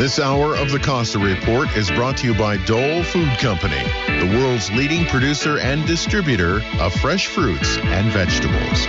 This hour of the Costa Report is brought to you by Dole Food Company, the world's leading producer and distributor of fresh fruits and vegetables.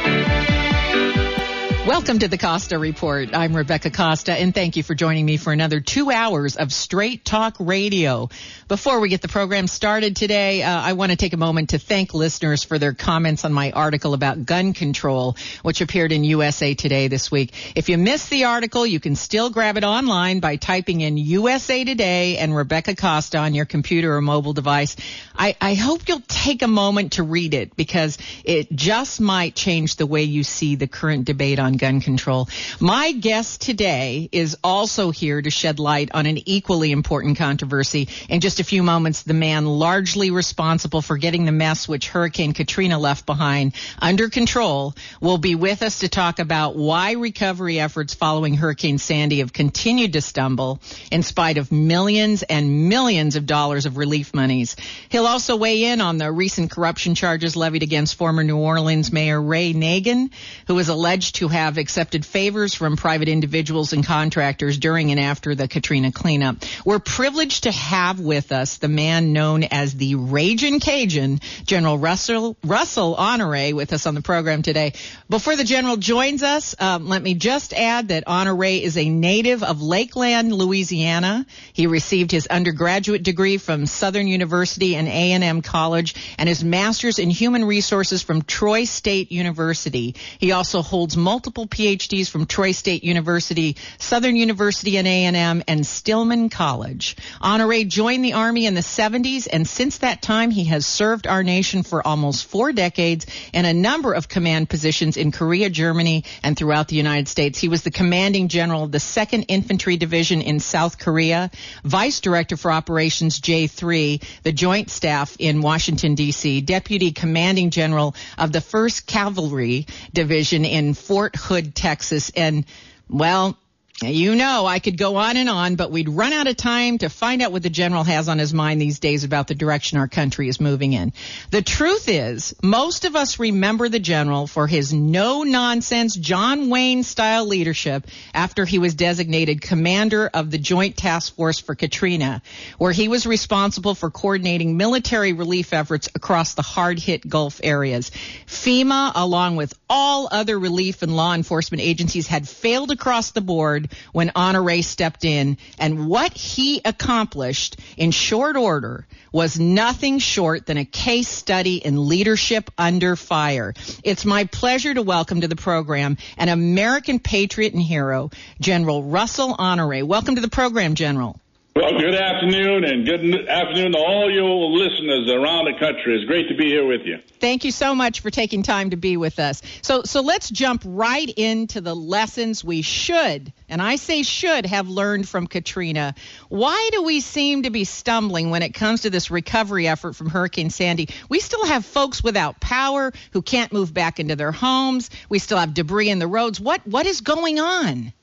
Welcome to the Costa Report. I'm Rebecca Costa, and thank you for joining me for another 2 hours of straight talk radio. Before we get the program started today, I want to take a moment to thank listeners for their comments on my article about gun control, which appeared in USA Today this week. If you missed the article, you can still grab it online by typing in USA Today and Rebecca Costa on your computer or mobile device. I hope you'll take a moment to read it, because it just might change the way you see the current debate on gun control. My guest today is also here to shed light on an equally important controversy. In just a few moments, the man largely responsible for getting the mess which Hurricane Katrina left behind under control will be with us to talk about why recovery efforts following Hurricane Sandy have continued to stumble in spite of millions and millions of dollars of relief monies. He'll also weigh in on the recent corruption charges levied against former New Orleans Mayor Ray Nagin, who is alleged to have accepted favors from private individuals and contractors during and after the Katrina cleanup. We're privileged to have with us the man known as the Ragin' Cajun, General Russel Honoré, with us on the program today. Before the General joins us, let me just add that Honoré is a native of Lakeland, Louisiana. He received his undergraduate degree from Southern University and A&M College and his master's in human resources from Troy State University. He also holds multiple PhDs from Troy State University, Southern University and A&M, and Stillman College. Honoré joined the Army in the 70s, and since that time, he has served our nation for almost 4 decades in a number of command positions in Korea, Germany, and throughout the United States. He was the commanding general of the 2nd Infantry Division in South Korea, vice director for Operations J3, the Joint Staff in Washington, D.C., deputy commanding general of the 1st Cavalry Division in Fort Hood, Texas. And, well, you know, I could go on and on, but we'd run out of time to find out what the general has on his mind these days about the direction our country is moving in. The truth is, most of us remember the general for his no-nonsense John Wayne-style leadership after he was designated commander of the Joint Task Force for Katrina, where he was responsible for coordinating military relief efforts across the hard-hit Gulf areas. FEMA, along with all other relief and law enforcement agencies, had failed across the board when Honoré stepped in, and what he accomplished in short order was nothing short than a case study in leadership under fire. It's my pleasure to welcome to the program an American patriot and hero, General Russel Honoré. Welcome to the program, General. Well, good afternoon, and good afternoon to all your listeners around the country. It's great to be here with you. Thank you so much for taking time to be with us. So let's jump right into the lessons we should, and I say should, have learned from Katrina. Why do we seem to be stumbling when it comes to this recovery effort from Hurricane Sandy? We still have folks without power who can't move back into their homes. We still have debris in the roads. What is going on?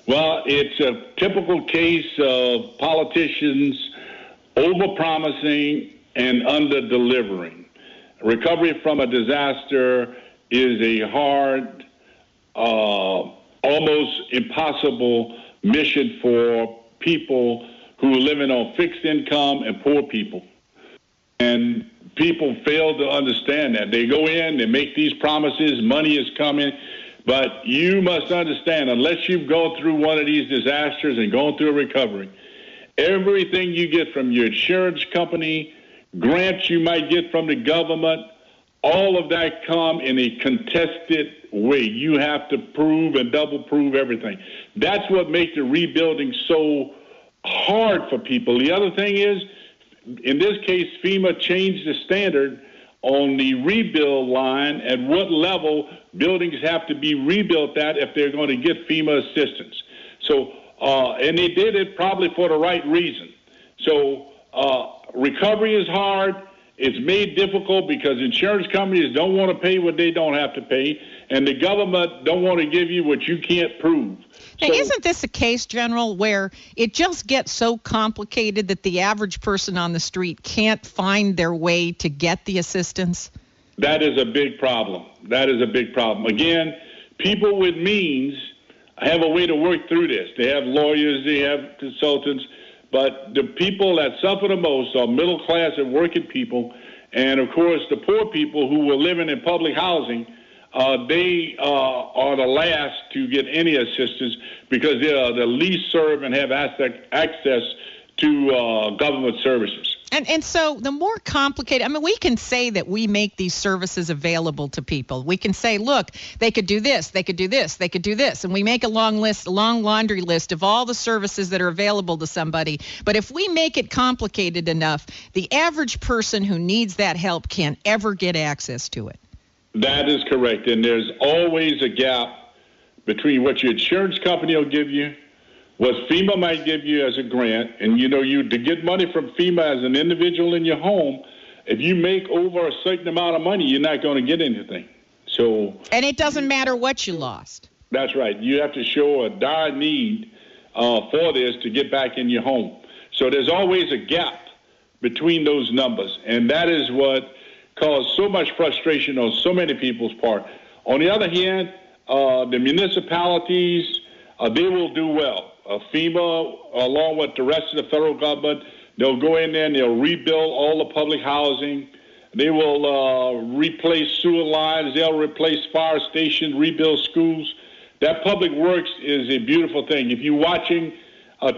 Well, it's a typical case of politicians overpromising and under-delivering. Recovery from a disaster is a hard, almost impossible mission for people who are living on fixed income and poor people. And people fail to understand that. They go in, they make these promises, money is coming. But you must understand, unless you've gone through one of these disasters and gone through a recovery, everything you get from your insurance company, grants you might get from the government, all of that come in a contested way. You have to prove and double prove everything. That's what makes the rebuilding so hard for people. The other thing is, in this case, FEMA changed the standard on the rebuild line at what level buildings have to be rebuilt at if they're going to get FEMA assistance. So, and they did it probably for the right reason. So recovery is hard. It's made difficult because insurance companies don't want to pay what they don't have to pay, and the government don't want to give you what you can't prove. Now, isn't this a case, General, where it just gets so complicated that the average person on the street can't find their way to get the assistance? That is a big problem. That is a big problem. Again, people with means have a way to work through this. They have lawyers, they have consultants, but the people that suffer the most are middle class and working people, and of course the poor people who were living in public housing. They are the last to get any assistance because they are the least served and have access to government services. And so the more complicated, I mean, we can say that we make these services available to people. We can say, look, they could do this, they could do this, they could do this. And we make a long laundry list of all the services that are available to somebody. But if we make it complicated enough, the average person who needs that help can't ever get access to it. That is correct. And there's always a gap between what your insurance company will give you, what FEMA might give you as a grant. And, to get money from FEMA as an individual in your home, if you make over a certain amount of money, you're not going to get anything. And it doesn't matter what you lost. That's right. You have to show a dire need for this to get back in your home. So there's always a gap between those numbers. And that is what caused so much frustration on so many people's part. On the other hand, the municipalities, they will do well. FEMA, along with the rest of the federal government, they'll go in there and they'll rebuild all the public housing. They will replace sewer lines. They'll replace fire stations, rebuild schools. That public works is a beautiful thing. If you're watching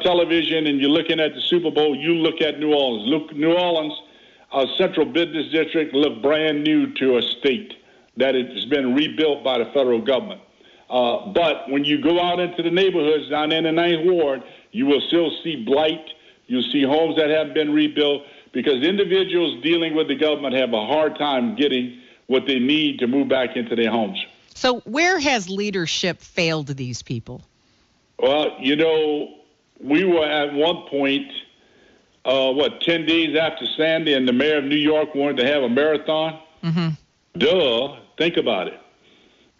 television and you're looking at the Super Bowl, you look at New Orleans. Look, New Orleans, central business district, look brand new to a state that has been rebuilt by the federal government. But when you go out into the neighborhoods down in the 9th Ward, you will still see blight. You'll see homes that haven't been rebuilt because individuals dealing with the government have a hard time getting what they need to move back into their homes. So where has leadership failed these people? Well, we were at one point, 10 days after Sandy, and the mayor of New York wanted to have a marathon? Mm-hmm. Duh. Think about it.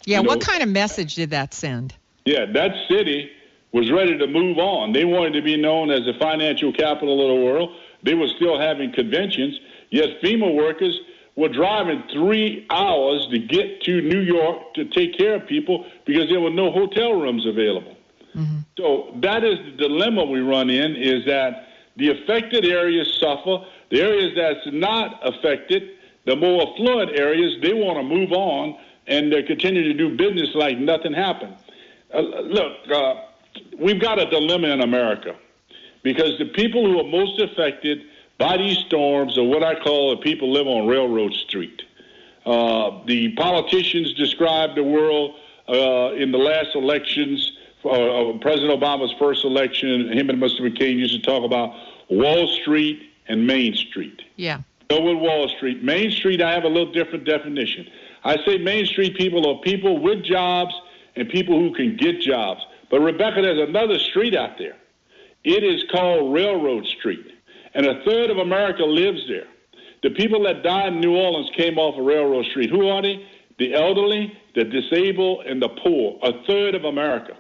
Yeah, what kind of message did that send? Yeah, that city was ready to move on. They wanted to be known as the financial capital of the world. They were still having conventions, yet FEMA workers were driving 3 hours to get to New York to take care of people because there were no hotel rooms available. Mm-hmm. So that is the dilemma we run in, is that the affected areas suffer. The areas that's not affected, the more affluent areas, they want to move on and continue to do business like nothing happened. We've got a dilemma in America because the people who are most affected by these storms are what I call the people who live on Railroad Street. The politicians described the world in the last elections, President Obama's first election, him and Mr. McCain used to talk about Wall Street and Main Street. Yeah. Go with Wall Street. Main Street, I have a little different definition. I say Main Street people are people with jobs and people who can get jobs. But, Rebecca, there's another street out there. It is called Railroad Street, and a third of America lives there. The people that died in New Orleans came off of Railroad Street. Who are they? The elderly, the disabled, and the poor, a third of America.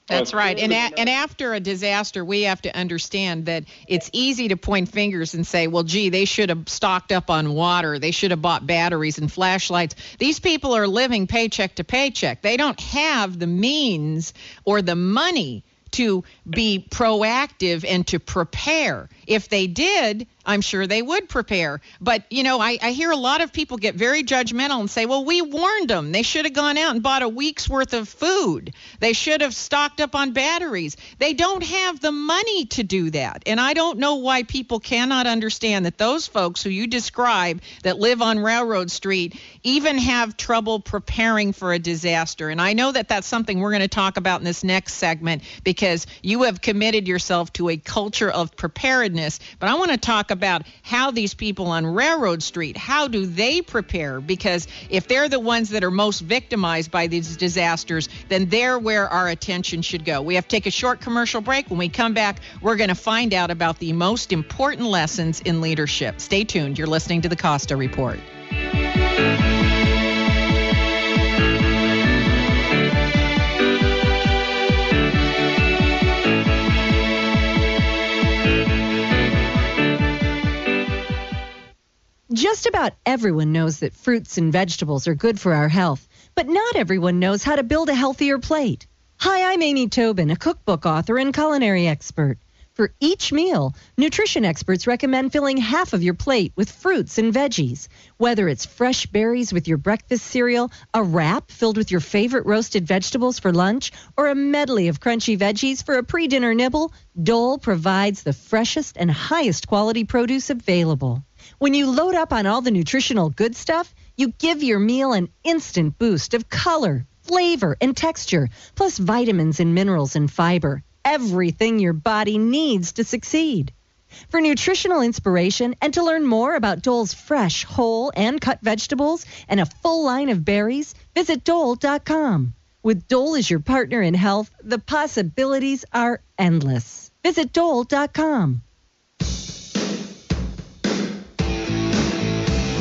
That's right. And after a disaster, we have to understand that it's easy to point fingers and say, well, gee, they should have stocked up on water. They should have bought batteries and flashlights. These people are living paycheck to paycheck. They don't have the means or the money to be proactive and to prepare. If they did, I'm sure they would prepare. But, I hear a lot of people get very judgmental and say, well, we warned them. They should have gone out and bought a week's worth of food. They should have stocked up on batteries. They don't have the money to do that. And I don't know why people cannot understand that those folks who you describe that live on Railroad Street even have trouble preparing for a disaster. And I know that that's something we're going to talk about in this next segment because you have committed yourself to a culture of preparedness. But I want to talk about how these people on Railroad Street, how do they prepare? Because if they're the ones that are most victimized by these disasters, then they're where our attention should go. We have to take a short commercial break. When we come back, we're going to find out about the most important lessons in leadership. Stay tuned. You're listening to the Costa Report. Just about everyone knows that fruits and vegetables are good for our health, but not everyone knows how to build a healthier plate. Hi, I'm Amy Tobin, a cookbook author and culinary expert. For each meal, nutrition experts recommend filling half of your plate with fruits and veggies. Whether it's fresh berries with your breakfast cereal, a wrap filled with your favorite roasted vegetables for lunch, or a medley of crunchy veggies for a pre-dinner nibble, Dole provides the freshest and highest quality produce available. When you load up on all the nutritional good stuff, you give your meal an instant boost of color, flavor, and texture, plus vitamins and minerals and fiber. Everything your body needs to succeed. For nutritional inspiration and to learn more about Dole's fresh, whole, and cut vegetables and a full line of berries, visit Dole.com. With Dole as your partner in health, the possibilities are endless. Visit Dole.com.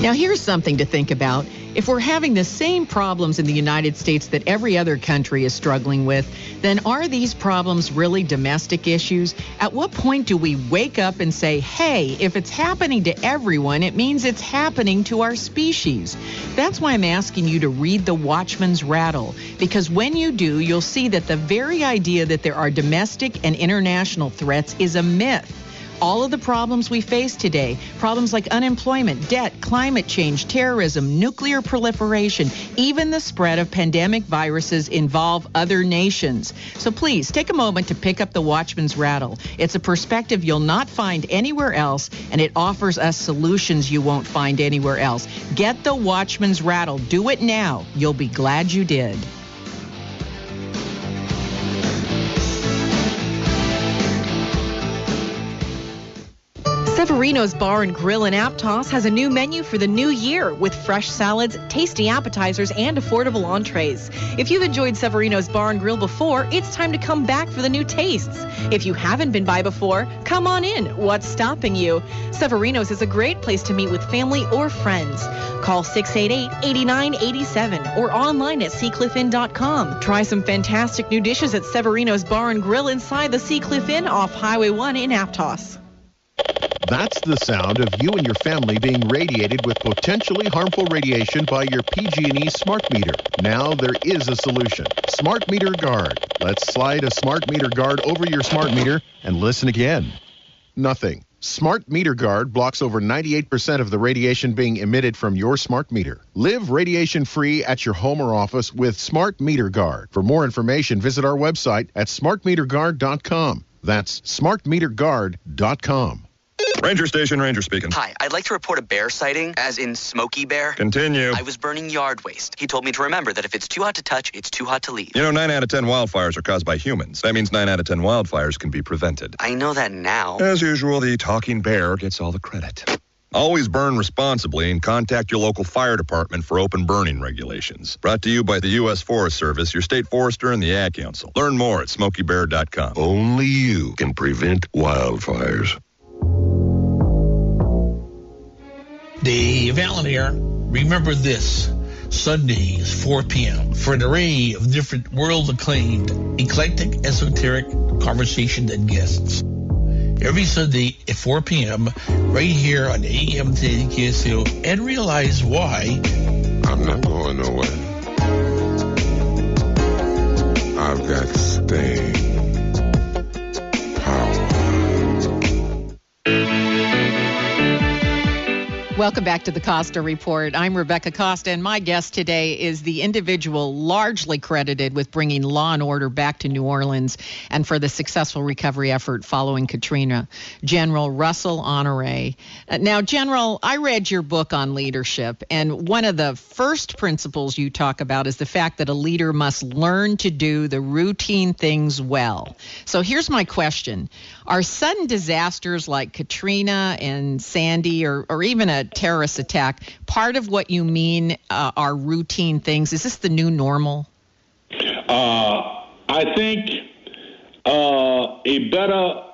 Now, here's something to think about. If we're having the same problems in the United States that every other country is struggling with, then are these problems really domestic issues? At what point do we wake up and say, hey, if it's happening to everyone, it means it's happening to our species? That's why I'm asking you to read The Watchman's Rattle, because when you do, you'll see that the very idea that there are domestic and international threats is a myth. All of the problems we face today, problems like unemployment, debt, climate change, terrorism, nuclear proliferation, even the spread of pandemic viruses involve other nations. So please take a moment to pick up The Watchman's Rattle. It's a perspective you'll not find anywhere else, and it offers us solutions you won't find anywhere else. Get The Watchman's Rattle. Do it now. You'll be glad you did. Severino's Bar and Grill in Aptos has a new menu for the new year with fresh salads, tasty appetizers, and affordable entrees. If you've enjoyed Severino's Bar and Grill before, it's time to come back for the new tastes. If you haven't been by before, come on in. What's stopping you? Severino's is a great place to meet with family or friends. Call 688-8987 or online at seacliffinn.com. Try some fantastic new dishes at Severino's Bar and Grill inside the Seacliff Inn off Highway 1 in Aptos. That's the sound of you and your family being radiated with potentially harmful radiation by your PG&E smart meter. Now there is a solution. Smart Meter Guard. Let's slide a smart meter guard over your smart meter and listen again. Nothing. Smart Meter Guard blocks over 98% of the radiation being emitted from your smart meter. Live radiation-free at your home or office with Smart Meter Guard. For more information, visit our website at smartmeterguard.com. That's smartmeterguard.com. Ranger Station, Ranger speaking. Hi, I'd like to report a bear sighting, as in Smokey Bear. Continue. I was burning yard waste. He told me to remember that if it's too hot to touch, it's too hot to leave. You know, 9 out of 10 wildfires are caused by humans. That means 9 out of 10 wildfires can be prevented. I know that now. As usual, the talking bear gets all the credit. Always burn responsibly and contact your local fire department for open burning regulations. Brought to you by the U.S. Forest Service, your state forester, and the Ad Council. Learn more at smokeybear.com. Only you can prevent wildfires. Dave Allen here. Remember this, Sundays, 4 p.m., for an array of different world-acclaimed, eclectic, esoteric conversation and guests. Every Sunday at 4 p.m., right here on AM 10 KSO, and realize why. I'm not going nowhere. I've got staying power. Welcome back to the Costa Report. I'm Rebecca Costa, and my guest today is the individual largely credited with bringing law and order back to New Orleans and for the successful recovery effort following Katrina, General Russel Honoré. Now, General, I read your book on leadership, and one of the first principles you talk about is the fact that a leader must learn to do the routine things well. So here's my question. Are sudden disasters like Katrina and Sandy or even a terrorist attack part of what you mean are routine things? Is this the new normal? I think a better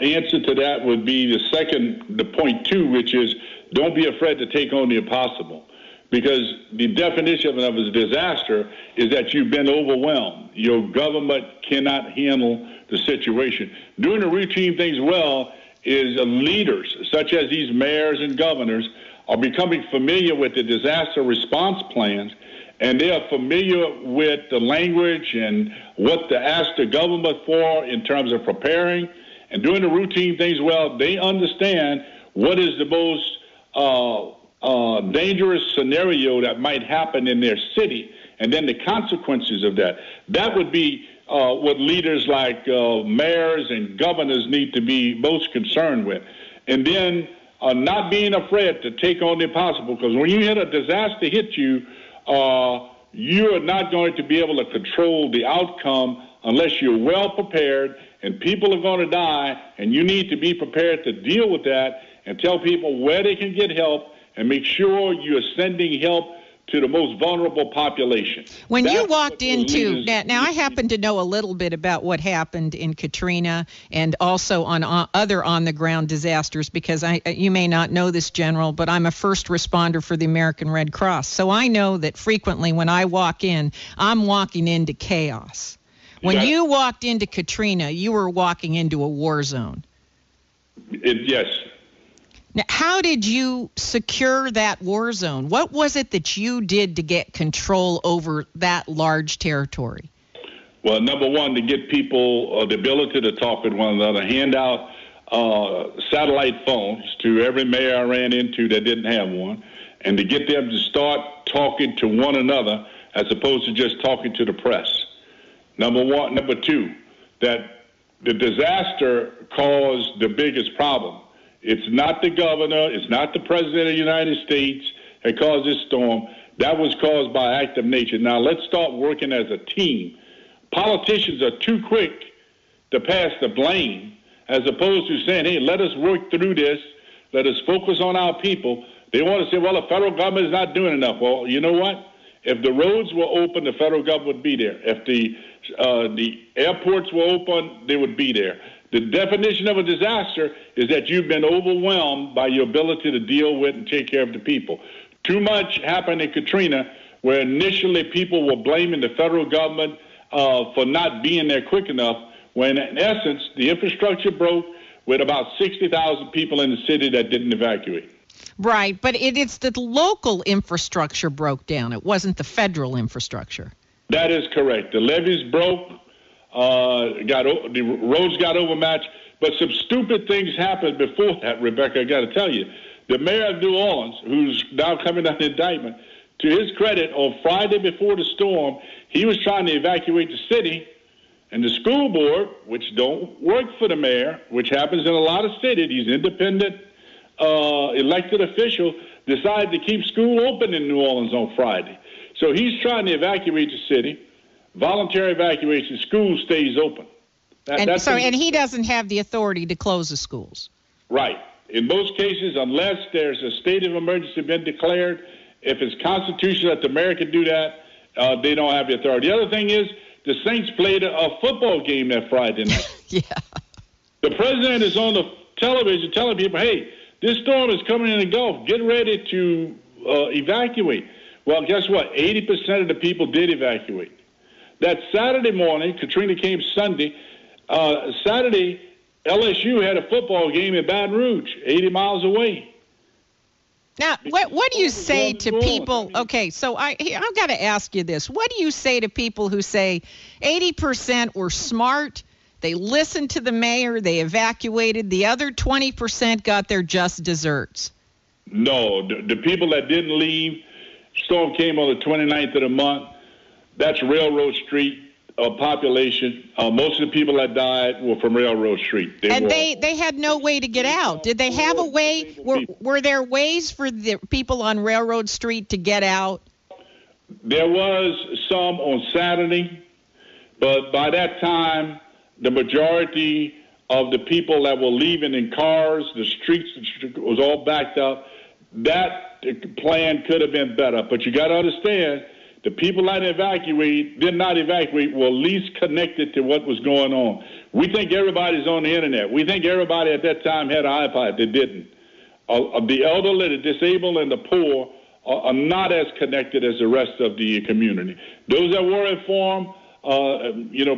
answer to that would be the point two, which is don't be afraid to take on the impossible. Because the definition of a disaster is that you've been overwhelmed. Your government cannot handle the situation. Doing the routine things well is leaders, such as these mayors and governors, are becoming familiar with the disaster response plans and they are familiar with the language and what to ask the government for in terms of preparing and doing the routine things well. They understand what is the most dangerous scenario that might happen in their city, and then the consequences of that. That would be what leaders like mayors and governors need to be most concerned with. And then not being afraid to take on the impossible, because when you hit a disaster hit you, you are not going to be able to control the outcome unless you're well prepared, and people are going to die, and you need to be prepared to deal with that and tell people where they can get help and make sure you're sending help to the most vulnerable population. When you walked into, now I happen to know a little bit about what happened in Katrina and also on other on-the-ground disasters, because you may not know this, General, but I'm a first responder for the American Red Cross. So I know that frequently when I walk in, I'm walking into chaos. When you walked into Katrina, you were walking into a war zone. Yes. Now, how did you secure that war zone? What was it that you did to get control over that large territory? Well, number one, to get people the ability to talk with one another, hand out satellite phones to every mayor I ran into that didn't have one, and to get them to start talking to one another as opposed to just talking to the press. Number one. Number two, that the disaster caused the biggest problem. It's not the governor, it's not the president of the United States that caused this storm. That was caused by act of nature. Now let's start working as a team. Politicians are too quick to pass the blame as opposed to saying, hey, let us work through this, let us focus on our people. They want to say, well, the federal government is not doing enough. Well, you know what? If the roads were open, the federal government would be there. If the airports were open, they would be there. The definition of a disaster is that you've been overwhelmed by your ability to deal with and take care of the people. Too much happened in Katrina, where initially people were blaming the federal government for not being there quick enough, when in essence the infrastructure broke with about 60,000 people in the city that didn't evacuate. Right, but it's the local infrastructure broke down. It wasn't the federal infrastructure. That is correct. The levees broke. The roads got overmatched, but some stupid things happened before that, Rebecca, I got to tell you. The mayor of New Orleans, who's now coming under indictment, to his credit, on Friday before the storm, he was trying to evacuate the city, and the school board, which don't work for the mayor, which happens in a lot of cities, these independent elected officials, decided to keep school open in New Orleans on Friday. So he's trying to evacuate the city. Voluntary evacuation, school stays open. And he doesn't have the authority to close the schools. Right. In most cases, unless there's a state of emergency been declared, if it's constitutional that the mayor can do that, they don't have the authority. The other thing is, the Saints played a football game that Friday night. Yeah. The president is on the television telling people, hey, this storm is coming in the Gulf. Get ready to evacuate. Well, guess what? 80% of the people did evacuate. That Saturday morning, Katrina came Sunday. Saturday, LSU had a football game in Baton Rouge, 80 miles away. Now, what do you say to people? Okay, so I've got to ask you this. What do you say to people who say 80% were smart, they listened to the mayor, they evacuated, the other 20% got their just desserts? No, the people that didn't leave, storm came on the 29th of the month. That's Railroad Street population. Most of the people that died were from Railroad Street. They had no way to get out. Did they have a way? Were there ways for the people on Railroad Street to get out? There was some on Saturday, but by that time, the majority of the people that were leaving in cars, the streets was all backed up. That plan could have been better, but you got to understand, the people that did not evacuate were least connected to what was going on. We think everybody's on the internet. We think everybody at that time had an iPod. They didn't. The elderly, the disabled, and the poor are not as connected as the rest of the community. Those that were informed,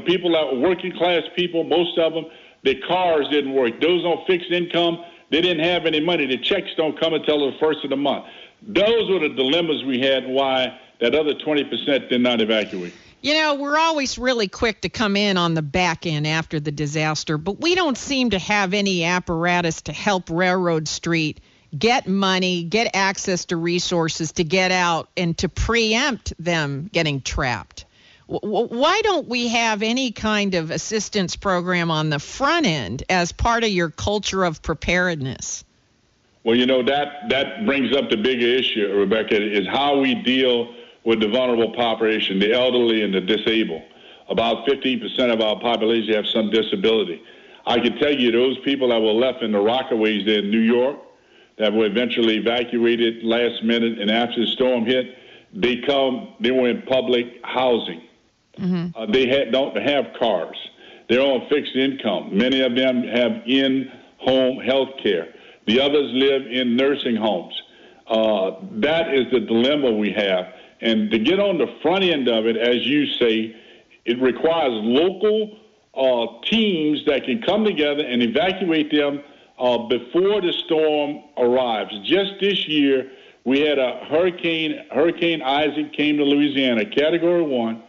people that were working class people, most of them, their cars didn't work. Those on fixed income, they didn't have any money. The checks don't come until the first of the month. Those were the dilemmas we had, and why that other 20% did not evacuate. You know, we're always really quick to come in on the back end after the disaster, but we don't seem to have any apparatus to help Railroad Street get money, get access to resources to get out and to preempt them getting trapped. Why don't we have any kind of assistance program on the front end as part of your culture of preparedness? Well, you know, that brings up the bigger issue, Rebecca, is how we deal with the vulnerable population, the elderly and the disabled. About 15% of our population have some disability. I can tell you those people that were left in the Rockaways there in New York that were eventually evacuated last minute and after the storm hit, they were in public housing. Mm-hmm. They don't have cars. They're on fixed income. Many of them have in-home health care. The others live in nursing homes. That is the dilemma we have. And to get on the front end of it, as you say, it requires local teams that can come together and evacuate them before the storm arrives. Just this year, we had a Hurricane Isaac came to Louisiana, Category 1.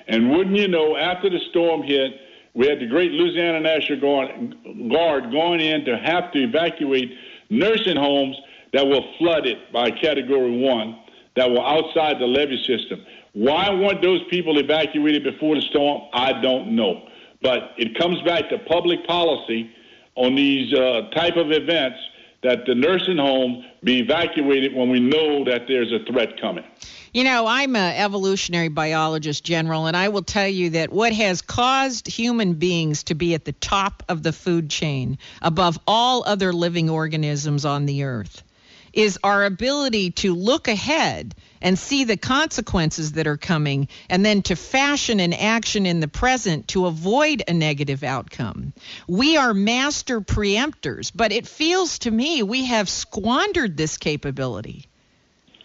And wouldn't you know, after the storm hit, we had the great Louisiana National Guard going in to have to evacuate nursing homes that were flooded by Category 1, that were outside the levee system. Why weren't those people evacuated before the storm? I don't know. But it comes back to public policy on these type of events, that the nursing home be evacuated when we know that there's a threat coming. You know, I'm an evolutionary biologist, General, and I will tell you that what has caused human beings to be at the top of the food chain above all other living organisms on the earth is our ability to look ahead and see the consequences that are coming, and then to fashion an action in the present to avoid a negative outcome. We are master preemptors, but it feels to me we have squandered this capability.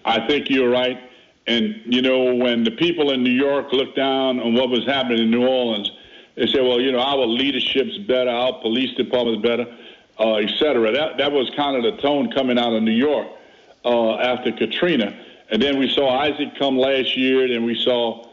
I think you're right. And, you know, when the people in New York looked down on what was happening in New Orleans, they said, well, you know, our leadership's better, our police department's better, et cetera. That was kind of the tone coming out of New York after Katrina. And then we saw Isaac come last year, and we saw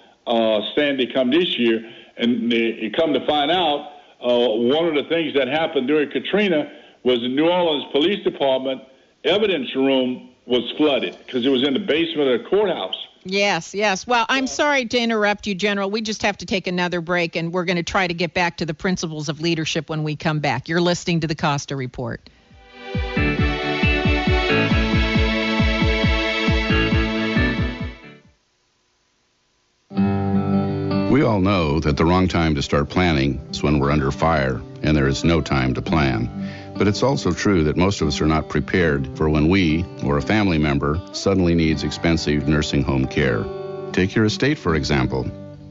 Sandy come this year. And you come to find out, one of the things that happened during Katrina was the New Orleans Police Department evidence room was flooded because it was in the basement of the courthouse. Yes. Well, I'm sorry to interrupt you, General. We just have to take another break, and we're going to try to get back to the principles of leadership when we come back. You're listening to the Costa Report. We all know that the wrong time to start planning is when we're under fire and there is no time to plan. But it's also true that most of us are not prepared for when we or a family member suddenly needs expensive nursing home care. Take your estate, for example.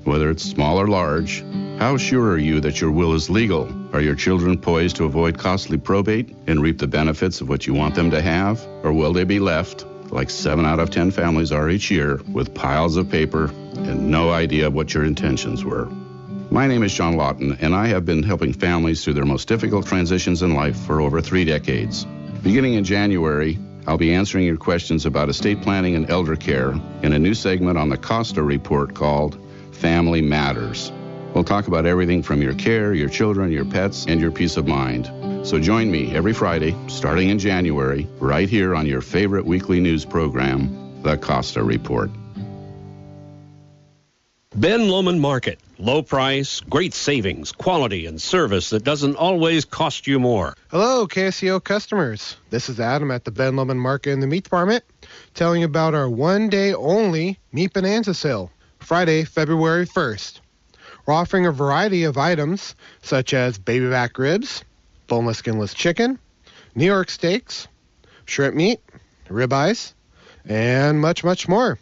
Whether it's small or large, how sure are you that your will is legal? Are your children poised to avoid costly probate and reap the benefits of what you want them to have? Or will they be left, like 7 out of 10 families are each year, with piles of paper and no idea what your intentions were? My name is John Lawton, and I have been helping families through their most difficult transitions in life for over 3 decades. Beginning in January, I'll be answering your questions about estate planning and elder care in a new segment on the Costa Report called Family Matters. We'll talk about everything from your care, your children, your pets, and your peace of mind. So join me every Friday, starting in January, right here on your favorite weekly news program, The Costa Report. Ben Lomond Market. Low price, great savings, quality, and service that doesn't always cost you more. Hello, KSCO customers. This is Adam at the Ben Lomond Market in the Meat Department, telling you about our one-day-only Meat Bonanza sale, Friday, February 1st. We're offering a variety of items, such as baby back ribs, boneless, skinless chicken, New York steaks, shrimp meat, ribeyes, and much, much more.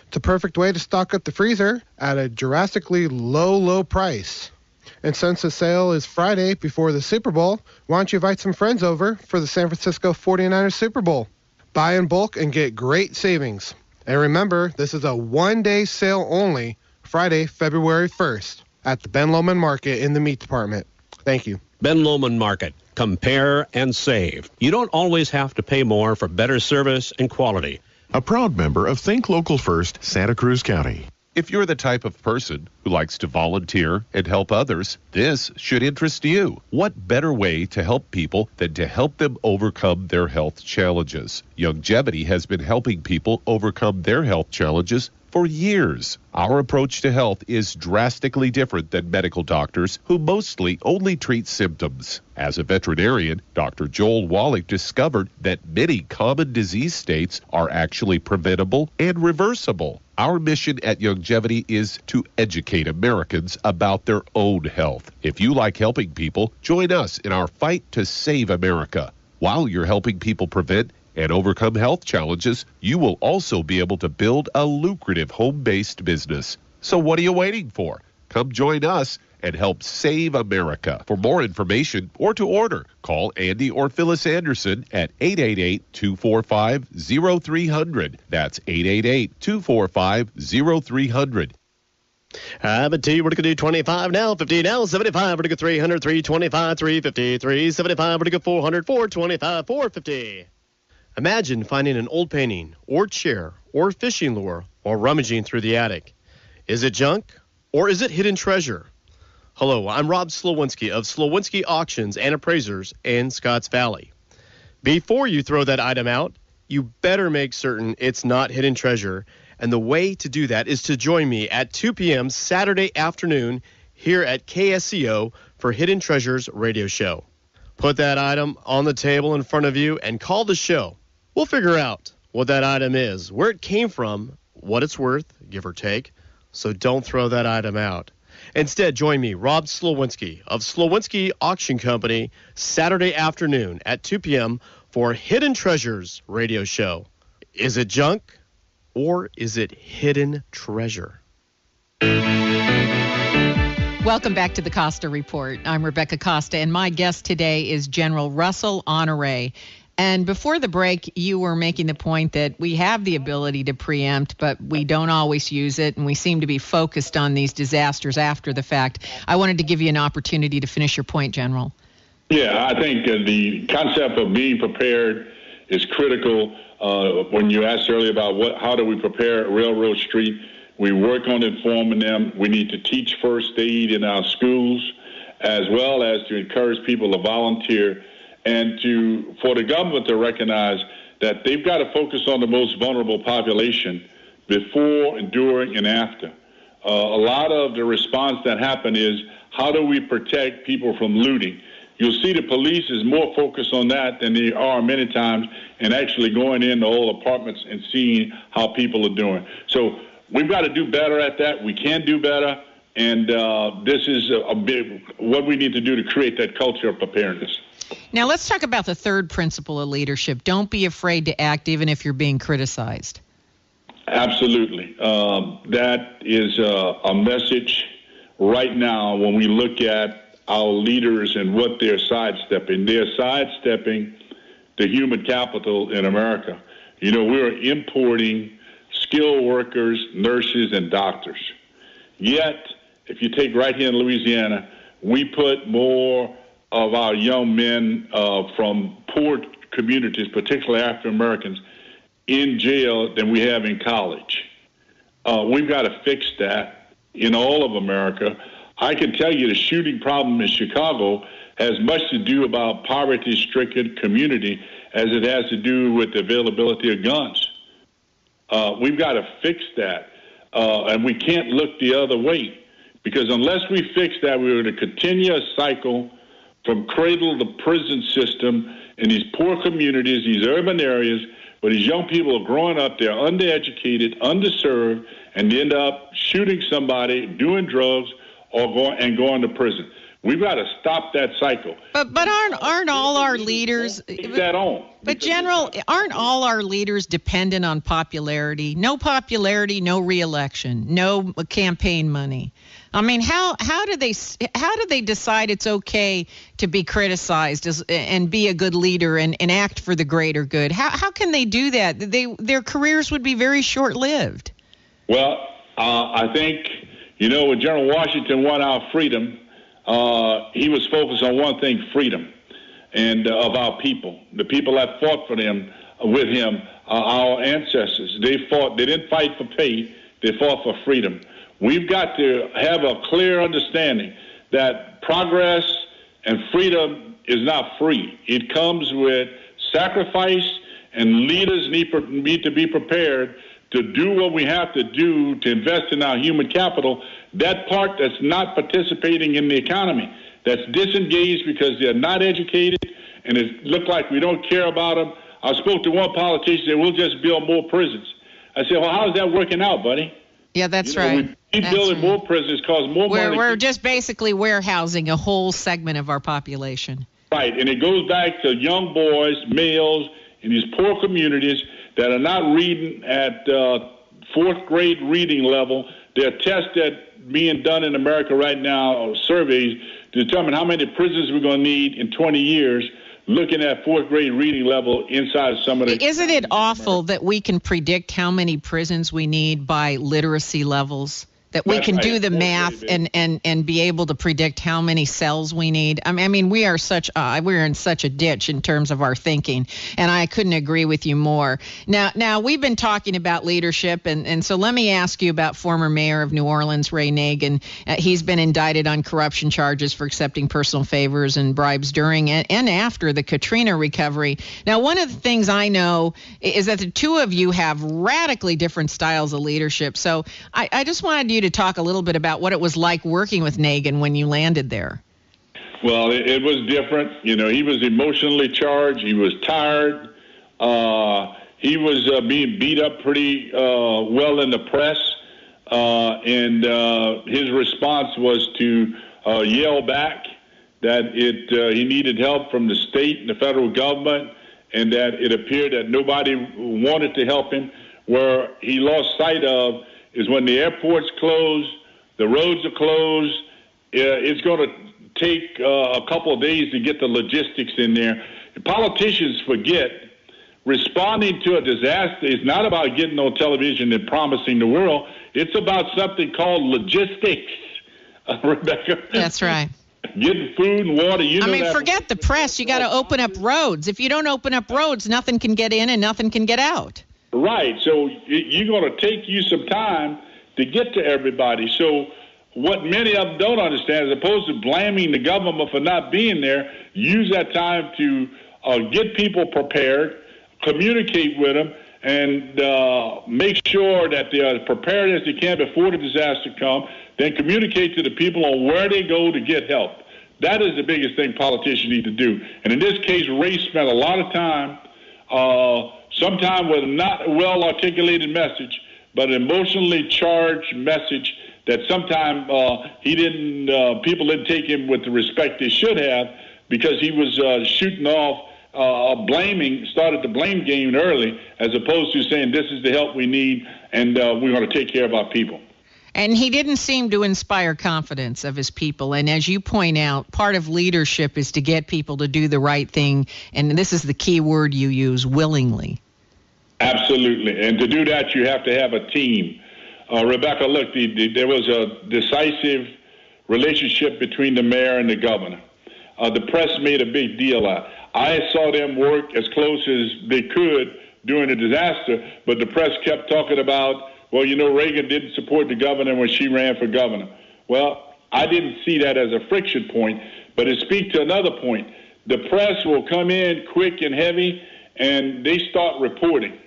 It's a perfect way to stock up the freezer at a drastically low price. And since the sale is Friday before the Super Bowl, why don't you invite some friends over for the San Francisco 49ers Super Bowl? Buy in bulk and get great savings. And remember, this is a one-day sale only, Friday, February 1st, at the Ben Lomond Market in the Meat Department. Thank you. Ben Lomond Market. Compare and save. You don't always have to pay more for better service and quality. a proud member of Think Local First, Santa Cruz County. If you're the type of person who likes to volunteer and help others, this should interest you. What better way to help people than to help them overcome their health challenges? Youngevity has been helping people overcome their health challenges for years. Our approach to health is drastically different than medical doctors who mostly only treat symptoms. As a veterinarian, Dr. Joel Wallach discovered that many common disease states are actually preventable and reversible. Our mission at Youngevity is to educate Americans about their own health. If you like helping people, join us in our fight to save America. While you're helping people prevent and overcome health challenges, you will also be able to build a lucrative home-based business. So what are you waiting for? Come join us and help save America. For more information or to order, call Andy or Phyllis Anderson at 888-245-0300. That's 888-245-0300. But T, we're going to do 25 now, 50 now, 75, we're going to go 300, 325, 350, 375, we're going to go 400, 425, 450. Imagine finding an old painting or chair or fishing lure while rummaging through the attic. Is it junk or is it hidden treasure? Hello, I'm Rob Slowinski of Slowinski Auctions and Appraisers in Scotts Valley. Before you throw that item out, you better make certain it's not hidden treasure. And the way to do that is to join me at 2 p.m. Saturday afternoon here at KSCO for Hidden Treasures Radio Show. Put that item on the table in front of you and call the show. We'll figure out what that item is, where it came from, what it's worth, give or take. So don't throw that item out. Instead, join me, Rob Slowinski of Slowinski Auction Company, Saturday afternoon at 2 p.m. for Hidden Treasures Radio Show. Is it junk or is it hidden treasure? Welcome back to the Costa Report. I'm Rebecca Costa, and my guest today is General Russel Honoré. And before the break, you were making the point that we have the ability to preempt, but we don't always use it, and we seem to be focused on these disasters after the fact. I wanted to give you an opportunity to finish your point, General. Yeah, I think the concept of being prepared is critical. When you asked earlier about how do we prepare a railroad street, we work on informing them. We need to teach first aid in our schools, as well as to encourage people to volunteer, and for the government to recognize that they've got to focus on the most vulnerable population before, during, and after. A lot of the response that happened is, how do we protect people from looting? You'll see the police is more focused on that than they are many times, and actually going into old apartments and seeing how people are doing. So we've got to do better at that. We can do better, and this is what we need to do to create that culture of preparedness. Now let's talk about the third principle of leadership. Don't be afraid to act even if you're being criticized. Absolutely. That is a message right now when we look at our leaders and what they're sidestepping. They're sidestepping the human capital in America. You know, we're importing skilled workers, nurses, and doctors. Yet, if you take right here in Louisiana, we put more of our young men from poor communities, particularly African Americans, in jail than we have in college. We've got to fix that in all of America. I can tell you the shooting problem in Chicago has much to do about poverty-stricken community as it has to do with the availability of guns. We've got to fix that, and we can't look the other way, because unless we fix that, we're going to continue a cycle from cradle to prison system in these poor communities, these urban areas, where these young people are growing up, they're undereducated, underserved, and they end up shooting somebody, doing drugs, or going to prison. We've got to stop that cycle. But aren't all our leaders take that on? But General, aren't all our leaders dependent on popularity? No popularity, no reelection, no campaign money. I mean, how do they decide it's okay to be criticized and be a good leader and act for the greater good? How can they do that? Their careers would be very short-lived. Well, I think, when General Washington won our freedom, he was focused on one thing: freedom, and of our people. The people that fought for them with him, our ancestors. They didn't fight for pay, they fought for freedom. We've got to have a clear understanding that progress and freedom is not free. It comes with sacrifice, and leaders need to be prepared to do what we have to do to invest in our human capital, that part that's not participating in the economy, that's disengaged because they're not educated, and it looked like we don't care about them. I spoke to one politician that we'll just build more prisons. I said, well, how's that working out, buddy? Yeah, that's right. We keep building more prisons, cause more money. We're just basically warehousing a whole segment of our population. Right, and it goes back to young boys, males, in these poor communities that are not reading at fourth grade reading level. There are tests that being done in America right now, or surveys, to determine how many prisons we're going to need in 20 years, looking at fourth grade reading level inside some of the... Isn't it awful that we can predict how many prisons we need by literacy levels? That we can do the math and be able to predict how many cells we need. I mean, we're in such a ditch in terms of our thinking, and I couldn't agree with you more. Now we've been talking about leadership, and so let me ask you about former mayor of New Orleans, Ray Nagin. He's been indicted on corruption charges for accepting personal favors and bribes during and after the Katrina recovery. Now, one of the things I know is that the two of you have radically different styles of leadership. So I just wanted you to talk a little bit about what it was like working with Nagin when you landed there. Well, it was different. You know, he was emotionally charged. He was tired. He was being beat up pretty well in the press. And his response was to yell back that he needed help from the state and the federal government, and that it appeared that nobody wanted to help him. Where he lost sight of is when the airport's closed, the roads are closed, it's going to take a couple of days to get the logistics in there. Politicians forget responding to a disaster is not about getting on television and promising the world. It's about something called logistics, Rebecca. That's right. Getting food and water. Forget the press. You got to open up roads. If you don't open up roads, nothing can get in and nothing can get out. Right. So you're going to take you some time to get to everybody. So what many of them don't understand, as opposed to blaming the government for not being there, use that time to get people prepared, communicate with them, and make sure that they are prepared as they can before the disaster comes, then communicate to the people on where they go to get help. That is the biggest thing politicians need to do. And in this case, Ray spent a lot of time sometimes with not a well-articulated message, but an emotionally charged message that sometimes people didn't take him with the respect they should have, because he was shooting off started the blame game early, as opposed to saying this is the help we need and we're going to take care of our people. And he didn't seem to inspire confidence of his people. And as you point out, part of leadership is to get people to do the right thing. And this is the key word you use, willingly. Absolutely. And to do that, you have to have a team. Rebecca, look, there was a decisive relationship between the mayor and the governor. The press made a big deal out. I saw them work as close as they could during the disaster, but the press kept talking about, well, you know, Reagan didn't support the governor when she ran for governor. Well, I didn't see that as a friction point, but it speaks to another point. The press will come in quick and heavy, and they start reporting.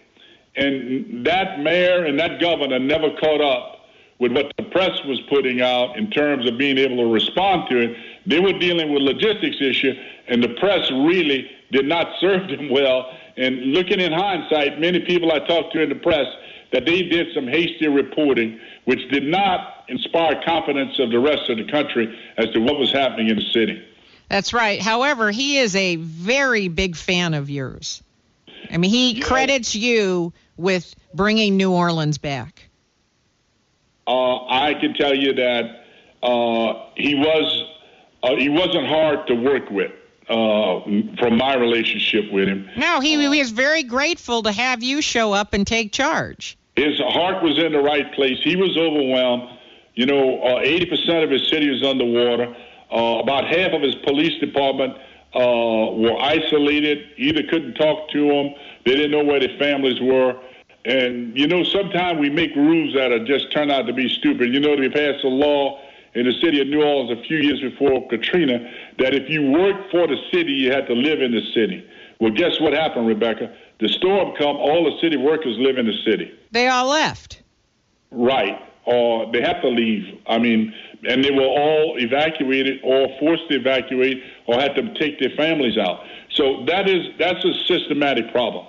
And that mayor and that governor never caught up with what the press was putting out in terms of being able to respond to it. They were dealing with logistics issue, and the press really did not serve them well. And looking in hindsight, many people I talked to in the press, that they did some hasty reporting, which did not inspire confidence of the rest of the country as to what was happening in the city. That's right. However, he is a very big fan of yours. I mean, he credits you with bringing New Orleans back. I can tell you that he wasn't hard to work with from my relationship with him. No, he was very grateful to have you show up and take charge. His heart was in the right place. He was overwhelmed. You know, 80% of his city was underwater. About half of his police department were isolated, either couldn't talk to them, they didn't know where their families were. And, sometimes we make rules that are just turn out to be stupid. They passed a law in the city of New Orleans a few years before Katrina that if you worked for the city, you had to live in the city. Well, guess what happened, Rebecca? The storm come, all the city workers live in the city. They all left. Right. Or they have to leave. And they were all evacuated or forced to evacuate or had to take their families out. So that's a systematic problem.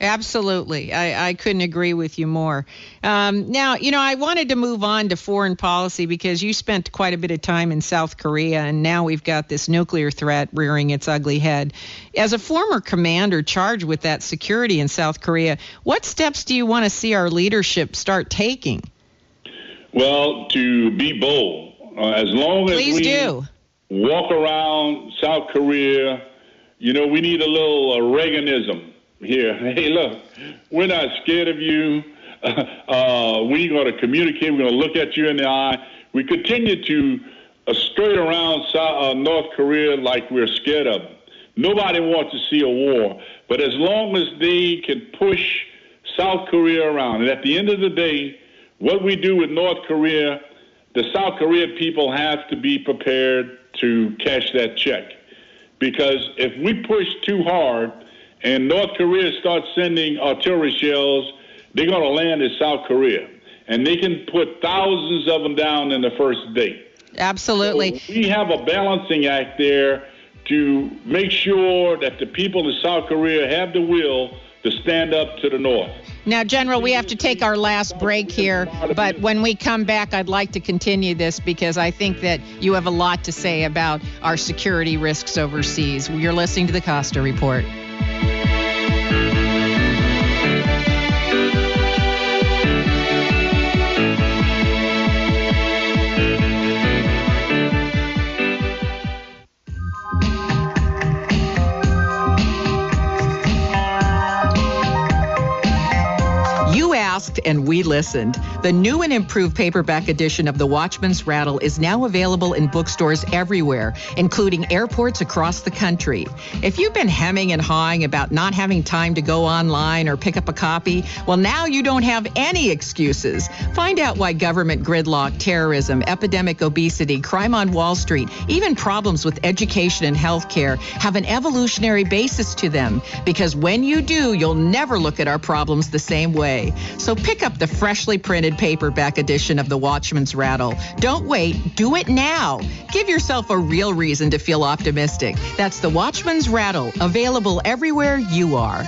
Absolutely. I couldn't agree with you more. Now, I wanted to move on to foreign policy because you spent quite a bit of time in South Korea, and now we've got this nuclear threat rearing its ugly head. As a former commander charged with that security in South Korea, what steps do you want to see our leadership start taking? Well, to be bold. As long as we walk around South Korea, we need a little Reaganism here. Hey, look, we're not scared of you. We're going to communicate. We're going to look at you in the eye. We continue to straight around North Korea like we're scared of them. Nobody wants to see a war. But as long as they can push South Korea around, and at the end of the day, what we do with North Korea, the South Korean people have to be prepared to cash that check. Because if we push too hard and North Korea starts sending artillery shells, they're going to land in South Korea. And they can put thousands of them down in the first day. Absolutely. So we have a balancing act there to make sure that the people in South Korea have the will to stand up to the North. Now, General, we have to take our last break here, but when we come back, I'd like to continue this because I think that you have a lot to say about our security risks overseas. You're listening to the Costa Report. And we listened. The new and improved paperback edition of The Watchman's Rattle is now available in bookstores everywhere, including airports across the country. If you've been hemming and hawing about not having time to go online or pick up a copy, well, now you don't have any excuses. Find out why government gridlock, terrorism, epidemic obesity, crime on Wall Street, even problems with education and health care have an evolutionary basis to them. Because when you do, you'll never look at our problems the same way. So pick up the freshly printed paperback edition of The Watchman's Rattle. Don't wait. Do it now. Give yourself a real reason to feel optimistic. That's The Watchman's Rattle, available everywhere you are.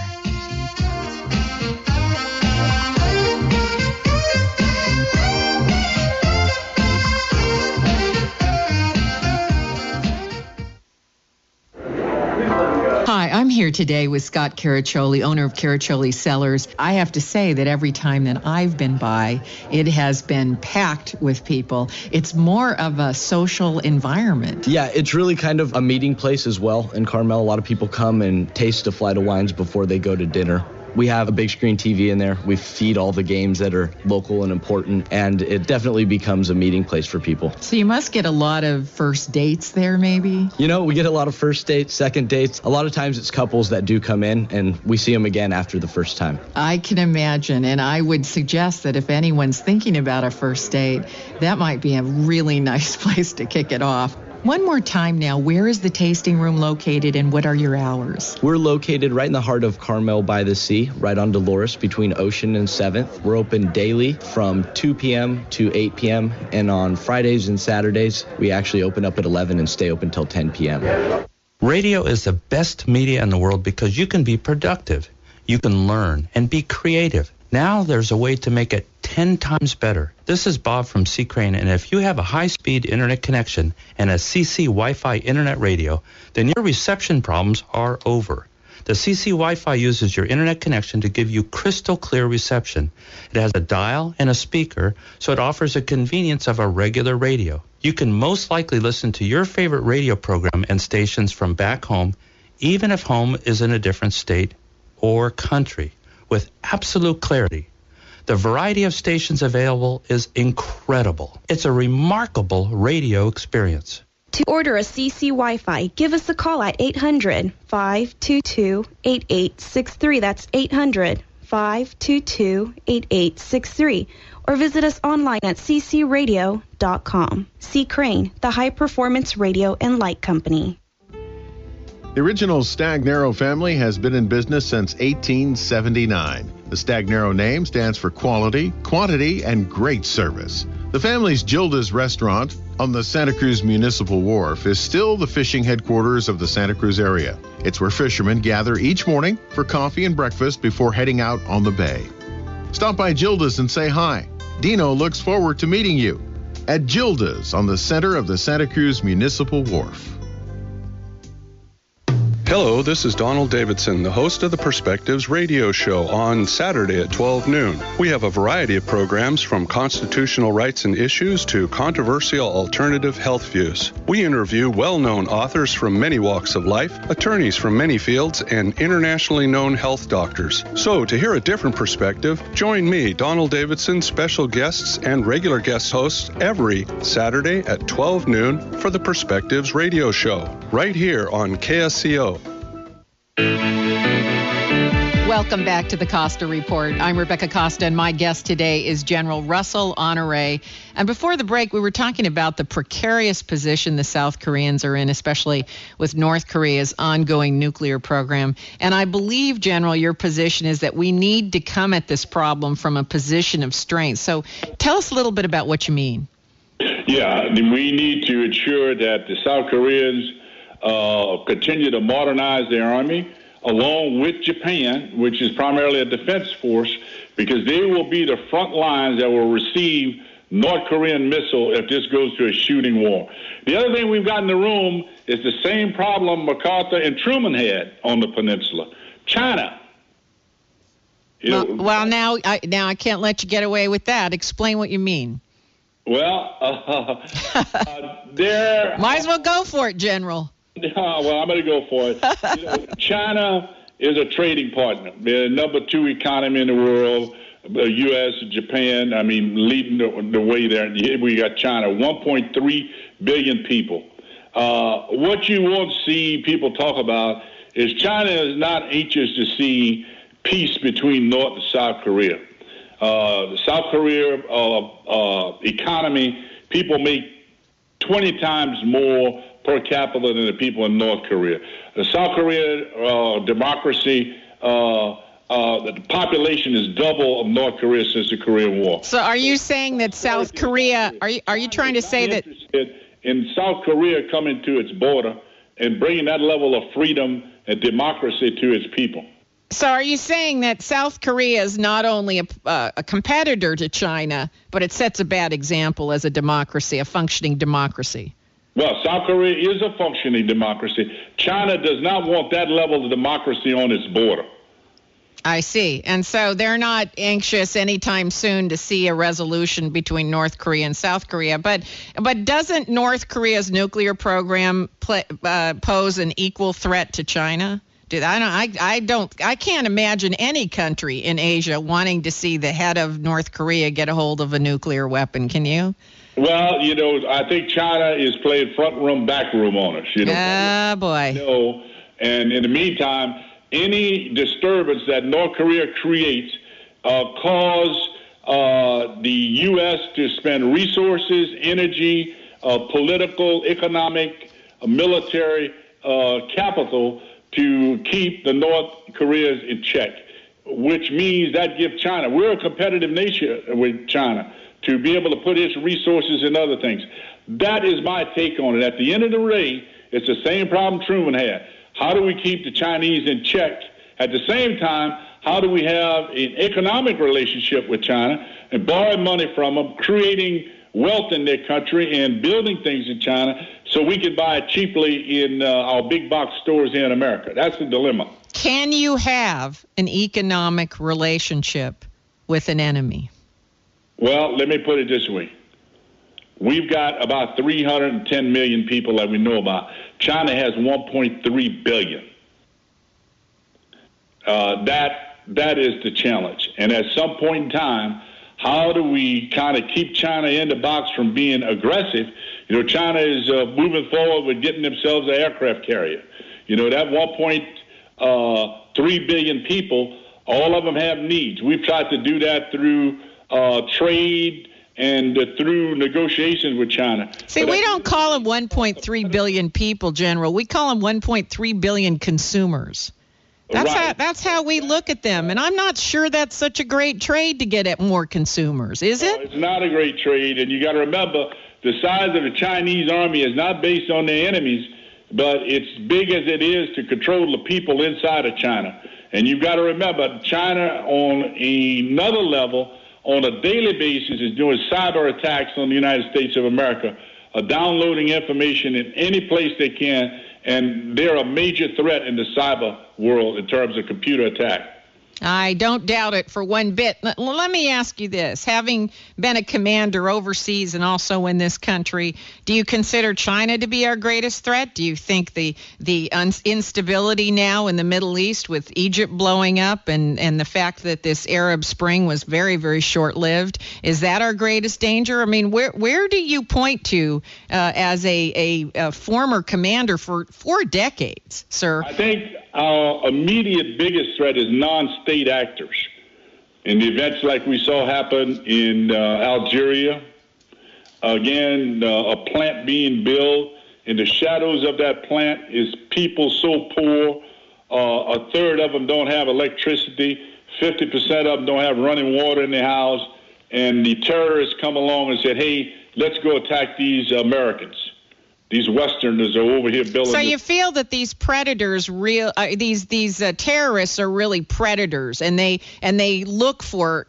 Hi, I'm here today with Scott Caraccioli, owner of Caraccioli Cellars. I have to say that every time that I've been by, it has been packed with people. It's more of a social environment. Yeah, it's really kind of a meeting place as well. In Carmel, a lot of people come and taste a flight of wines before they go to dinner. We have a big screen TV in there. We feed all the games that are local and important, and it definitely becomes a meeting place for people. So you must get a lot of first dates there, maybe? You know, we get a lot of first dates, second dates. A lot of times it's couples that do come in, and we see them again after the first time. I can imagine, and I would suggest that if anyone's thinking about a first date, that might be a really nice place to kick it off. One more time now, where is the tasting room located and what are your hours? We're located right in the heart of Carmel by the Sea, right on Dolores between Ocean and 7th. We're open daily from 2 p.m. to 8 p.m. And on Fridays and Saturdays, we actually open up at 11 and stay open till 10 p.m. Radio is the best media in the world because you can be productive, you can learn, and be creative. Now there's a way to make it 10 times better. This is Bob from C. Crane, and if you have a high-speed internet connection and a CC Wi-Fi internet radio, then your reception problems are over. The CC Wi-Fi uses your internet connection to give you crystal clear reception. It has a dial and a speaker, so it offers the convenience of a regular radio. You can most likely listen to your favorite radio program and stations from back home, even if home is in a different state or country, with absolute clarity. The variety of stations available is incredible. It's a remarkable radio experience. To order a CC Wi-Fi, give us a call at 800-522-8863. That's 800-522-8863. Or visit us online at ccradio.com. C. Crane, the High Performance Radio and Light Company. The original Stagnaro family has been in business since 1879. The Stagnaro name stands for quality, quantity, and great service. The family's Gilda's restaurant on the Santa Cruz Municipal Wharf is still the fishing headquarters of the Santa Cruz area. It's where fishermen gather each morning for coffee and breakfast before heading out on the bay. Stop by Gilda's and say hi. Dino looks forward to meeting you at Gilda's on the center of the Santa Cruz Municipal Wharf. Hello, this is Donald Davidson, the host of the Perspectives radio show on Saturday at 12 noon. We have a variety of programs from constitutional rights and issues to controversial alternative health views. We interview well-known authors from many walks of life, attorneys from many fields, and internationally known health doctors. So, to hear a different perspective, join me, Donald Davidson, special guests, and regular guest hosts every Saturday at 12 noon for the Perspectives radio show, right here on KSCO. Welcome back to the Costa Report. I'm Rebecca Costa, and my guest today is General Russel Honoré. And before the break, we were talking about the precarious position the South Koreans are in, especially with North Korea's ongoing nuclear program. And I believe, General, your position is that we need to come at this problem from a position of strength. So tell us a little bit about what you mean. Yeah, we need to ensure that the South Koreans continue to modernize their army, along with Japan, which is primarily a defense force, because they will be the front lines that will receive North Korean missile if this goes to a shooting war. The other thing we've got in the room is the same problem MacArthur and Truman had on the peninsula. China. Well, now I can't let you get away with that. Explain what you mean. Well, might as well go for it, General. Well, I'm going to go for it. China is a trading partner. They're the number 2 economy in the world. The U.S., Japan, leading the way there. We got China, 1.3 billion people. What you won't see people talk about is China is not anxious to see peace between North and South Korea. The South Korea economy, people make 20 times more per capita than the people in North Korea. The South Korea democracy, the population is double of North Korea since the Korean War. So are you saying that South Korea, are you trying to say that... in South Korea coming to its border and bringing that level of freedom and democracy to its people? So are you saying that South Korea is not only a competitor to China, but it sets a bad example as a democracy, a functioning democracy? Well, South Korea is a functioning democracy. China does not want that level of democracy on its border. I see. And so they're not anxious anytime soon to see a resolution between North Korea and South Korea. But doesn't North Korea's nuclear program pose an equal threat to China? I can't imagine any country in Asia wanting to see the head of North Korea get a hold of a nuclear weapon. Can you? Well, I think China is playing front room, back room on us. Ah, boy. And in the meantime, any disturbance that North Korea creates cause the U.S. to spend resources, energy, political, economic, military capital to keep the North Koreans in check, which means that gives China, we're a competitive nation with China, to be able to put its resources in other things. That is my take on it. At the end of the day, it's the same problem Truman had. How do we keep the Chinese in check? At the same time, how do we have an economic relationship with China and borrow money from them, creating wealth in their country and building things in China so we can buy it cheaply in our big box stores here in America? That's the dilemma. Can you have an economic relationship with an enemy? Well, let me put it this way. We've got about 310 million people that we know about. China has 1.3 billion. That is the challenge. And at some point in time, how do we kind of keep China in the box from being aggressive? China is moving forward with getting themselves an aircraft carrier. That 1.3 billion people, all of them have needs. We've tried to do that through trade and through negotiations with China. See, we don't call them 1.3 billion people, General. We call them 1.3 billion consumers. That's how we look at them. And I'm not sure that's such a great trade to get at more consumers, is it? It's not a great trade. And you got to remember, the size of the Chinese army is not based on their enemies, but it's big as it is to control the people inside of China. And you've got to remember, China on another level, on a daily basis, is doing cyber attacks on the United States of America, downloading information in any place they can, and they're a major threat in the cyber world in terms of computer attack. I don't doubt it for one bit. Let me ask you this. Having been a commander overseas and also in this country, do you consider China to be our greatest threat? Do you think the instability now in the Middle East with Egypt blowing up and the fact that this Arab Spring was very, very short-lived, is that our greatest danger? I mean, where do you point to as a former commander for 4 decades, sir? I think our immediate biggest threat is non-state actors. In the events like we saw happen in Algeria, again, a plant being built, in the shadows of that plant is people so poor, a third of them don't have electricity, 50% of them don't have running water in their house, and the terrorists come along and said, hey, let's go attack these Americans. These Westerners are over here building. So you feel that these predators, these terrorists are really predators, and they look for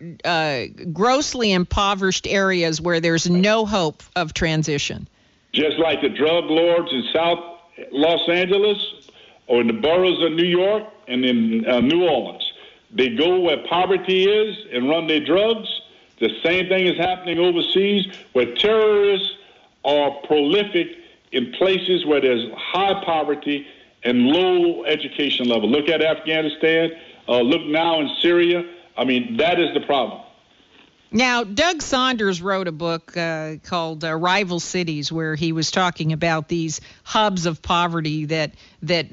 grossly impoverished areas where there's no hope of transition. Just like the drug lords in South Los Angeles or in the boroughs of New York and in New Orleans. They go where poverty is and run their drugs. The same thing is happening overseas where terrorists are prolific in places where there's high poverty and low education level. Look at Afghanistan. Look now in Syria. I mean, that is the problem. Now, Doug Saunders wrote a book called Rival Cities, where he was talking about these hubs of poverty that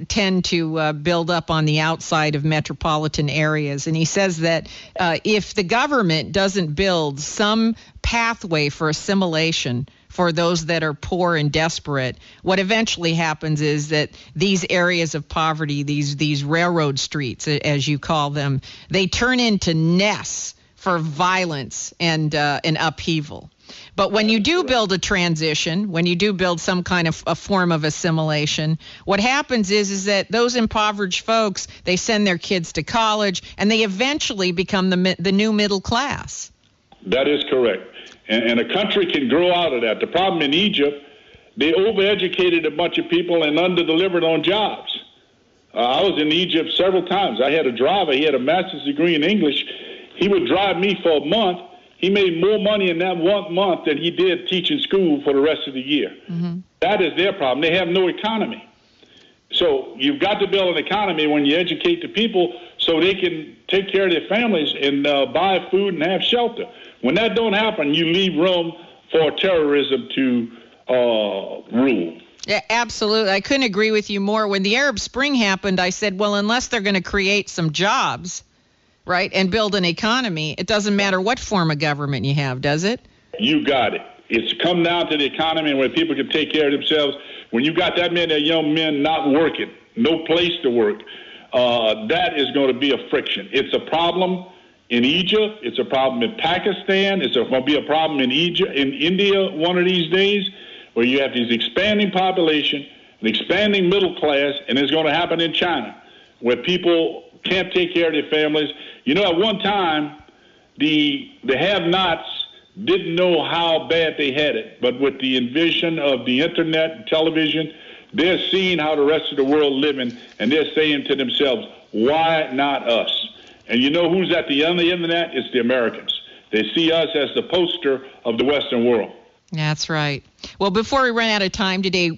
tend to build up on the outside of metropolitan areas. And he says that if the government doesn't build some pathway for assimilation for those that are poor and desperate, what eventually happens is that these areas of poverty, these railroad streets, as you call them, they turn into nests for violence and upheaval. But when you do build a transition, when you do build some kind of a form of assimilation, what happens is that those impoverished folks, they send their kids to college, and they eventually become the new middle class. That is correct. And a country can grow out of that. The problem in Egypt, they overeducated a bunch of people and underdelivered on jobs. I was in Egypt several times. I had a driver. He had a master's degree in English. He would drive me for a month. He made more money in that 1 month than he did teaching school for the rest of the year. Mm-hmm. That is their problem. They have no economy. So you've got to build an economy when you educate the people so they can take care of their families and buy food and have shelter. When that don't happen, you leave room for terrorism to rule. Yeah, absolutely. I couldn't agree with you more. When the Arab Spring happened, I said, well, unless they're going to create some jobs, right, and build an economy, it doesn't matter what form of government you have, does it? You got it. It's come down to the economy and where people can take care of themselves. When you got that many young men not working, no place to work, that is going to be a friction. It's a problem in Egypt. It's a problem in Pakistan. It's going to be a problem in India one of these days, where you have this expanding population, an expanding middle class, and it's going to happen in China, where people can't take care of their families. You know, at one time, the have-nots didn't know how bad they had it, but with the invention of the internet and television, they're seeing how the rest of the world living, and they're saying to themselves, why not us? And you know who's at the end of the internet? It's the Americans. They see us as the poster of the Western world. That's right. Well, before we run out of time today,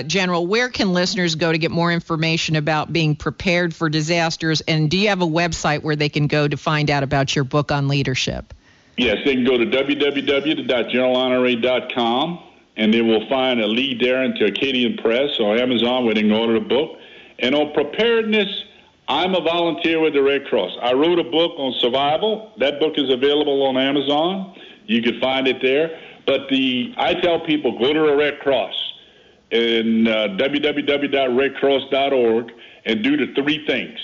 General, where can listeners go to get more information about being prepared for disasters? And do you have a website where they can go to find out about your book on leadership? Yes, they can go to www.generalhonoré.com. and they will find a lead there into Acadian Press or Amazon where they can order the book. And on preparedness, I'm a volunteer with the Red Cross. I wrote a book on survival. That book is available on Amazon. You can find it there. But I tell people, go to the Red Cross in www.redcross.org and do the three things.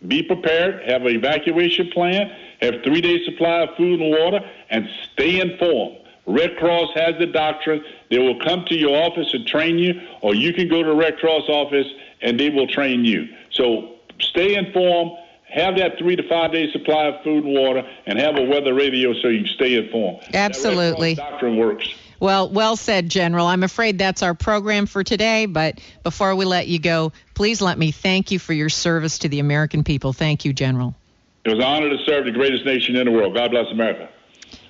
Be prepared, have an evacuation plan, have 3-day supply of food and water, and stay informed. Red Cross has the doctrine. They will come to your office and train you, or you can go to the Red Cross office and they will train you. So stay informed, have that 3 to 5 day supply of food and water, and have a weather radio so you can stay informed. Absolutely. That Red Cross doctrine works. Well said, General. I'm afraid that's our program for today, but before we let you go, please let me thank you for your service to the American people. Thank you, General. It was an honor to serve the greatest nation in the world. God bless America.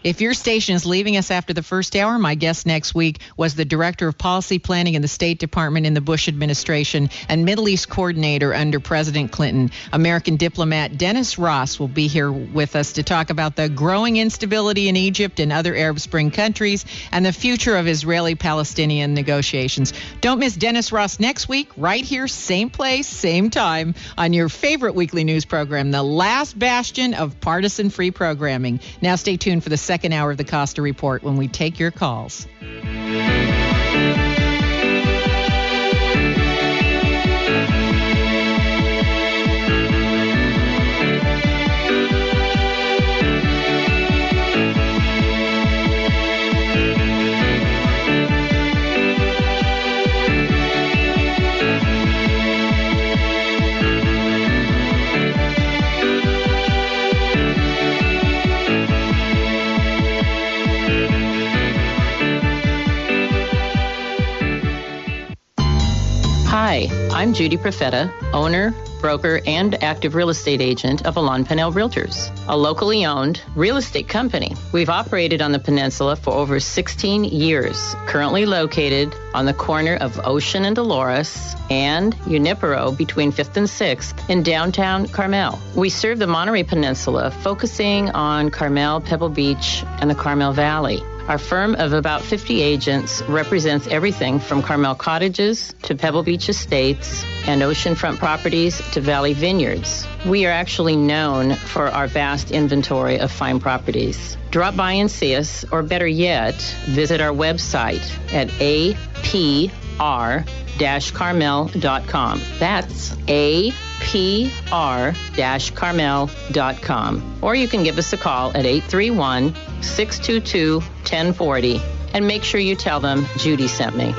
If your station is leaving us after the first hour, my guest next week was the Director of Policy Planning in the State Department in the Bush administration and Middle East Coordinator under President Clinton. American diplomat Dennis Ross will be here with us to talk about the growing instability in Egypt and other Arab Spring countries and the future of Israeli-Palestinian negotiations. Don't miss Dennis Ross next week, right here, same place, same time, on your favorite weekly news program, the last bastion of partisan-free programming. Now stay tuned for the second hour of the Costa Report when we take your calls. Hi, I'm Judy Profeta, owner, broker, and active real estate agent of Alon Pennell Realtors, a locally owned real estate company. We've operated on the peninsula for over 16 years, currently located on the corner of Ocean and Dolores and Junipero between 5th and 6th in downtown Carmel. We serve the Monterey Peninsula, focusing on Carmel, Pebble Beach, and the Carmel Valley. Our firm of about 50 agents represents everything from Carmel Cottages to Pebble Beach Estates and oceanfront properties to Valley Vineyards. We are actually known for our vast inventory of fine properties. Drop by and see us, or better yet, visit our website at apr-carmel.com. That's apr-carmel.com. Or you can give us a call at 831-622-1040 and make sure you tell them Judy sent me.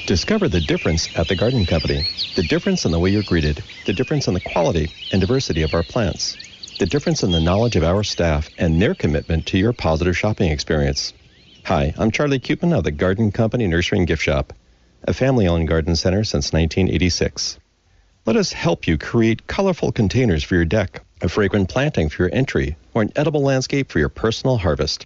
Discover the difference at the Garden Company. The difference in the way you're greeted. The difference in the quality and diversity of our plants. The difference in the knowledge of our staff and their commitment to your positive shopping experience. Hi, I'm Charlie Koopman of the Garden Company Nursery and Gift Shop, a family-owned garden center since 1986. Let us help you create colorful containers for your deck, a fragrant planting for your entry, or an edible landscape for your personal harvest.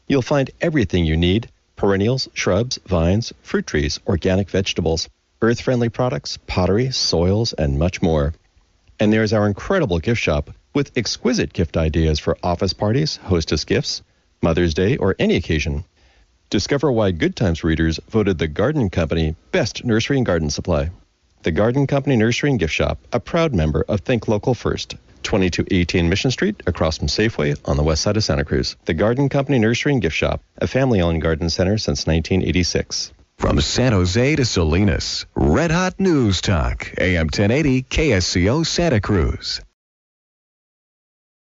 You'll find everything you need: perennials, shrubs, vines, fruit trees, organic vegetables, earth-friendly products, pottery, soils, and much more. And there's our incredible gift shop with exquisite gift ideas for office parties, hostess gifts, Mother's Day, or any occasion. Discover why Good Times readers voted the Garden Company best nursery and garden supply. The Garden Company Nursery and Gift Shop, a proud member of Think Local First, 2218 Mission Street, across from Safeway on the west side of Santa Cruz. The Garden Company Nursery and Gift Shop, a family-owned garden center since 1986. From San Jose to Salinas, Red Hot News Talk, AM 1080 KSCO Santa Cruz.